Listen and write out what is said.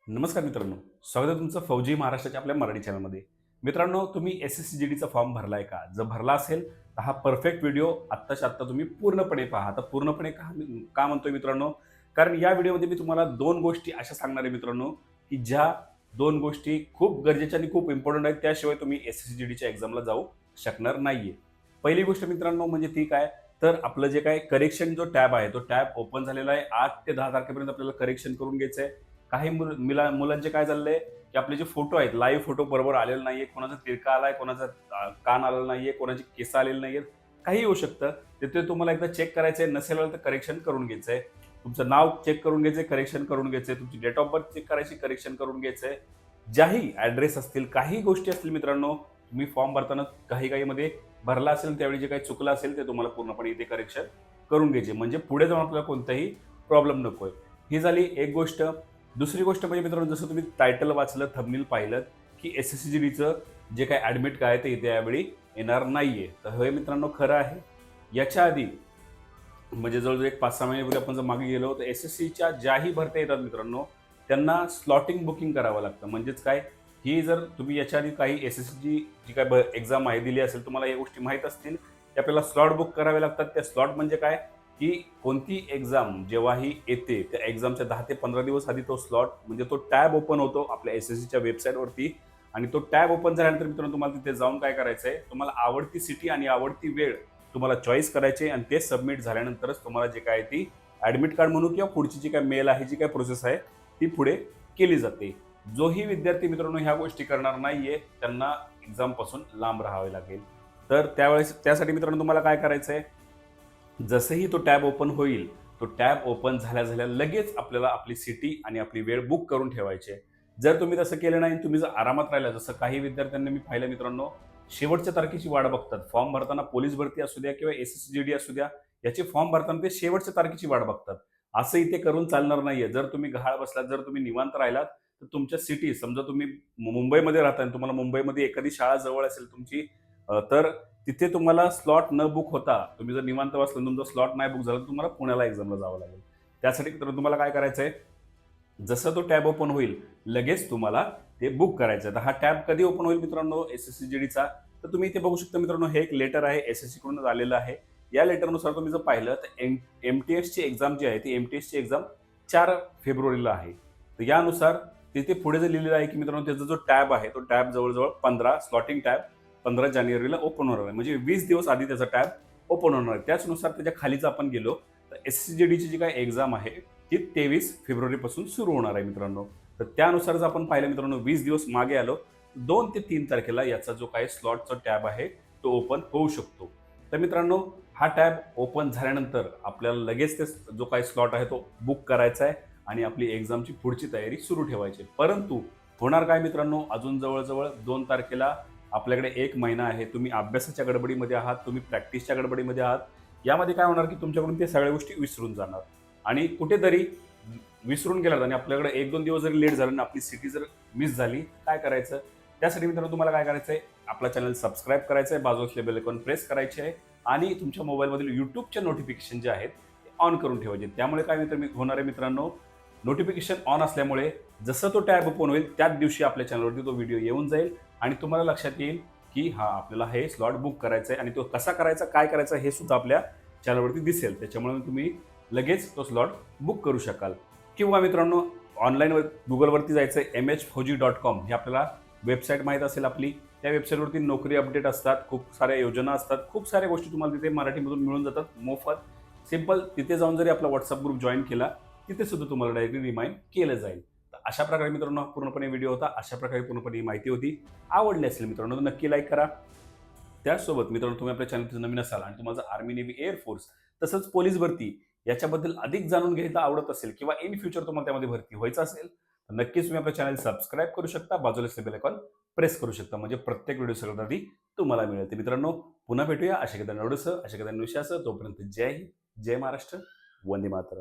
नमस्कार मित्रांनो, स्वागत आहे तुमचं फौजी महाराष्ट्राच्या आपल्या मराठी चॅनलमध्ये. मित्रांनो, तुम्ही एस-एस-सी-जी-डीचा फॉर्म भरलाय का? जर भरला असेल तर हा परफेक्ट व्हिडिओ आत्ताच्या आत्ता तुम्ही पूर्णपणे पहा. आता पूर्णपणे का म्हणतोय मित्रांनो? कारण या व्हिडिओमध्ये मी तुम्हाला 2 गोष्टी अशा सांगणार आहे मित्रांनो, की ज्या 2 गोष्टी खूप गरजेच्या आणि खूप इम्पोर्टंट आहेत. त्याशिवाय तुम्ही एस-एस-सी-जी-डीच्या एक्झामला जाऊ शकणार नाहीये. पहिली गोष्ट मित्रांनो म्हणजे ती काय? तर आपलं जे काही करेक्शन जो टॅब आहे, तो टॅब ओपन झालेला आहे. 8 ते 10 तारखेपर्यंत आपल्याला करेक्शन करून घ्यायचं आहे. काही मुलांचे काय झालंय, की आपले जे फोटो आहेत, लाईव्ह फोटो बरोबर आलेले नाहीये. कोणाचा तिरका आलाय, कोणाचा कान आलेला नाहीये, कोणाची केस आलेली नाहीयेत. काहीही होऊ शकतं. ते तुम्हाला एकदा चेक करायचंय. नसेल आलं तर करेक्शन करून घ्यायचंय. तुमचं नाव चेक करून घ्यायचंय, करेक्शन करून घ्यायचंय. तुमची डेट ऑफ बर्थ चेक करायची, करेक्शन करून घ्यायचंय. ज्याही ॲड्रेस असतील, काही गोष्टी असतील मित्रांनो, तुम्ही फॉर्म भरताना घाईघाईमध्ये भरला असेल, त्यावेळी जे काही चुकलं असेल, ते तुम्हाला पूर्णपणे इथे करेक्शन करून घ्यायचे. म्हणजे पुढे जाऊन आपल्याला कोणताही प्रॉब्लेम नकोय. ही झाली एक गोष्ट. दुसरी गोष्ट म्हणजे मित्रांनो, जसं तुम्ही टायटल वाचलं, थंबनेल पाहिलं, की एस-एस-सी-जी-डीचं जे काही ॲडमिट काय आहे ते इथे यावेळी येणार नाहीये. तर हे मित्रांनो खरं आहे. याच्या आधी म्हणजे जवळजवळ एक 5-6 महिन्यापूर्वी आपण जर मागे गेलो, तर एस-एस-सीच्या ज्याही भरत्या येतात मित्रांनो, त्यांना स्लॉटिंग बुकिंग करावं लागतं. म्हणजेच काय, ही जर तुम्ही याच्या आधी काही एस-एस-सीची जी काही एक्झाम आहे दिली असेल, तुम्हाला या गोष्टी माहीत असतील, की आपल्याला स्लॉट बुक करावे लागतात. त्या स्लॉट म्हणजे काय, की कोणती एक्झाम जेव्हाही येते, त्या एक्झामच्या 10 ते 15 दिवस आधी तो स्लॉट म्हणजे तो टॅब ओपन होतो आपल्या एस-एस-सीच्या वेबसाईटवरती आणि तो टॅब ओपन झाल्यानंतर मित्रांनो तुम्हाला तिथे जाऊन काय करायचंय, तुम्हाला आवडती सिटी आणि आवडती वेळ तुम्हाला चॉईस करायचे आणि ते सबमिट झाल्यानंतरच तुम्हाला जे काय ती ॲडमिट कार्ड म्हणू किंवा पुढची जी काही मेल आहे, जी काही प्रोसेस आहे, ती पुढे केली जाते. जोही विद्यार्थी मित्रांनो ह्या गोष्टी करणार नाहीये, त्यांना एक्झामपासून लांब राहावे लागेल. तर त्यासाठी मित्रांनो तुम्हाला काय करायचंय, जसंही तो टॅब ओपन होईल, तो टॅब ओपन झाल्या-झाल्या लगेच आपल्याला आपली सिटी आणि आपली वेळ बुक करून ठेवायची आहे. जर तुम्ही तसं केलं नाही, तुम्ही जर आरामात राहिला, जसं काही विद्यार्थ्यांना मी पाहिलं मित्रांनो, शेवटच्या तारखेची वाट बघतात. फॉर्म भरताना पोलीस भरती असू द्या किंवा एस-एस-सी-जी-डी असू द्या, याचे फॉर्म भरताना ते शेवटच्या तारखेची वाट बघतात. असं इथे करून चालणार नाहीये. जर तुम्ही गहाळ बसलात, जर तुम्ही निवांत राहिलात, तर तुमच्या सिटी समजा तुम्ही मुंबईमध्ये राहताय आणि तुम्हाला मुंबईमध्ये एखादी शाळा जवळ असेल तुमची, तर तिथे तुम्हाला स्लॉट न बुक होता, तुम्ही जर निवांत बसला तुमचा स्लॉट नाही बुक झाला, तर तुम्हाला पुण्याला एक्झामला जावं लागेल. त्यासाठी तर तुम्हाला काय करायचंय, जसं तो टॅब ओपन होईल, लगेच तुम्हाला ते बुक करायचं आहे. तर हा टॅब कधी ओपन होईल मित्रांनो एस-एस-सी-जी-डीचा, तर तुम्ही इथे बघू शकता मित्रांनो, हे एक लेटर आहे, एस-एस-सी कडून आलेलं आहे. या लेटरनुसार तुम्ही जर पाहिलं तर एम-टी-एसची एक्झाम जी आहे, ती एम-टी-एसची एक्झाम 4 फेब्रुवारीला आहे. तर यानुसार तिथे पुढे जे लिहिलेलं आहे, की मित्रांनो त्याचा जो टॅब आहे, तो टॅब जवळ 15 स्लॉटिंग टॅब 15 जानेवारीला ओपन होणार आहे. म्हणजे 20 दिवस आधी त्याचा टॅब ओपन होणार आहे. त्याचनुसार त्याच्या खालीच आपण गेलो, तर एस-एस-सी-जी-डीची जी काही एक्झाम आहे, ती 23 फेब्रुवारीपासून सुरू होणार आहे मित्रांनो. तर त्यानुसार जर आपण पाहिलं मित्रांनो 20 दिवस मागे आलो, 2 ते 3 तारखेला याचा जो काही स्लॉटचा टॅब आहे, तो ओपन होऊ शकतो. तर मित्रांनो, हा टॅब ओपन झाल्यानंतर आपल्याला लगेच ते जो काही स्लॉट आहे, तो बुक करायचा आहे आणि आपली एक्झामची पुढची तयारी सुरू ठेवायची आहे. परंतु होणार काय मित्रांनो, अजून जवळ 2 तारखेला आपल्याकडे 1 महिना आहे. तुम्ही अभ्यासाच्या गडबडीमध्ये आहात, तुम्ही प्रॅक्टिसच्या गडबडीमध्ये आहात. यामध्ये काय होणार, की तुमच्याकडून ते सगळ्या गोष्टी विसरून जाणार आणि कुठेतरी विसरून गेलात आणि आपल्याकडे 1-2 दिवस जरी लेट झालं आणि आपली सिटी जर मिस झाली, काय करायचं? त्यासाठी मित्रांनो तुम्हाला काय करायचंय, आपला चॅनल सबस्क्राईब करायचं आहे, बाजूला असलेले बेल आयकॉन प्रेस करायचे आहे आणि तुमच्या मोबाईलमधील YouTubeचे नोटिफिकेशन जे आहेत, ते ऑन करून ठेवायचे. त्यामुळे काय होणार आहे मित्रांनो, नोटिफिकेशन ऑन असल्यामुळे जसं तो टॅब ओपन होईल, त्याच दिवशी आपल्या चॅनलवरती तो व्हिडिओ येऊन जाईल आणि तुम्हाला लक्षात येईल, की हां, आपल्याला हे स्लॉट बुक करायचं आहे आणि तो कसा करायचा, काय करायचा हे सुद्धा आपल्या चॅनलवरती दिसेल. त्याच्यामुळे तुम्ही लगेच तो स्लॉट बुक करू शकाल. किंवा मित्रांनो ऑनलाईनवर Googleवरती जायचं आहे, mhfauji.com ही आपल्याला वेबसाईट माहीत असेल आपली. त्या वेबसाईटवरती नोकरी अपडेट असतात, खूप साऱ्या योजना असतात, खूप साऱ्या गोष्टी तुम्हाला तिथे मराठीमधून मिळून जातात मोफत. सिंपल तिथे जाऊन जरी आपला WhatsApp ग्रुप जॉइन केला, तिथे सुद्धा तुम्हाला डायरेक्टली रिमाइंड केलं जाईल. तर अशा प्रकारे मित्रांनो हा पूर्णपणे व्हिडिओ होता. अशा प्रकारे पूर्णपणे ही माहिती होती. आवडली असेल मित्रांनो तर नक्की लाईक करा. त्याचसोबत मित्रांनो तुम्ही आपल्या चॅनलवर नवीन असाल आणि तुम्हाला आर्मी, नेव्ही, एअरफोर्स तसंच पोलीस भरती याच्याबद्दल अधिक जाणून घ्यायला आवडत असेल किंवा इन फ्युचर तुम्हाला त्यामध्ये भरती व्हायचं असेल, तर नक्कीच तुम्ही आपलं चॅनल सबस्क्राईब करू शकता. बाजूला बेल आयकॉन प्रेस करू शकता. म्हणजे प्रत्येक व्हिडिओ सगळ्यात आधी तुम्हाला मिळेल. तर मित्रांनो पुन्हा भेटूया अशा एखाद्या नवडसं, अशा एखाद्या विषयासह. तोपर्यंत जय हिंद, जय महाराष्ट्र, वंदे मातरम.